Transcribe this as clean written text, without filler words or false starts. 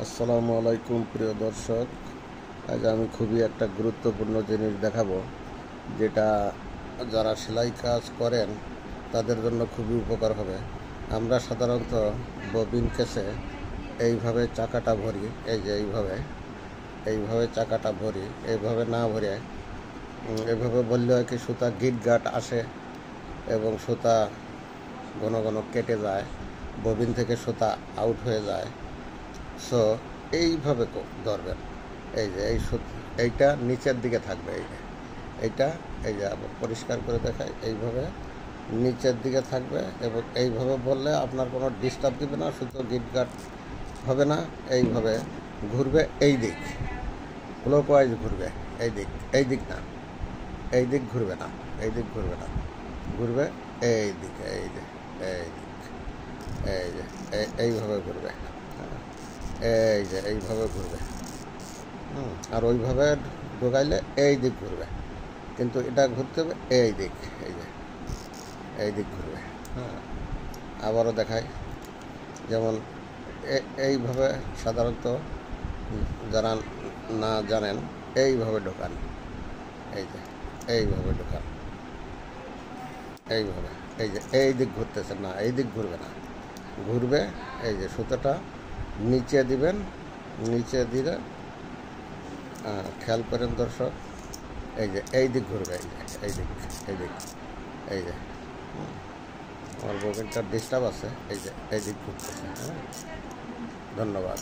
আসসালামু আলাইকুম প্রিয় দর্শক। আজ আমি খুবই একটা গুরুত্বপূর্ণ জিনিস দেখাবো, যেটা যারা সেলাই কাজ করেন তাদের জন্য খুবই উপকার হবে। আমরা সাধারণত ববিন কেসে এইভাবে চাকাটা ভরি, এই যে এইভাবে চাকাটা ভরি, এইভাবে না ভরে এইভাবে বললে হয় কি সুতা গিট গাট আসে এবং সুতা ঘন ঘন কেটে যায়, ববিন থেকে সুতা আউট হয়ে যায়। সো এইভাবে ধরবেন, এই যে এইটা নিচের দিকে থাকবে, এইটা এই যে আবার পরিষ্কার করে দেখায়, এইভাবে নিচের দিকে থাকবে এবং এইভাবে বললে আপনার কোনো ডিস্টার্ব দিবে না, সুতো গিটগাট হবে না। এইভাবে ঘুরবে, এই দিক ক্লকওয়াইজ ঘুরবে, এই দিক না, এই দিক ঘুরবে না, এই দিক ঘুরবে না, ঘুরবে এই দিকে, এই যে এই দিক, এই যে এইভাবে ঘুরবে, এই যে এইভাবে ঘুরবে। আর ওইভাবে ঢোকাইলে এই দিক ঘুরবে, কিন্তু এটা ঘুরতে হবে এই দিক, এই যে এই দিক ঘুরবে। আবারও দেখাই, যেমন এইভাবে সাধারণত যারা না জানেন এইভাবে ঢোকান, এই যে এইভাবে ঢোকান, এইভাবে, এই যে এই দিক ঘুরতেছে না, এই দিক ঘুরবে না, ঘুরবে এই যে সুতোটা নিচে দিবেন, নিচে দিলে খেয়াল করেন দর্শক, এই যে এই দিক ঘুরবে, এই যে এই দিক, এই দিক, এই যে আমার ববিনটার ডিস্টার্ব আছে, এই যে এই দিক ঘুরতেছে। ধন্যবাদ।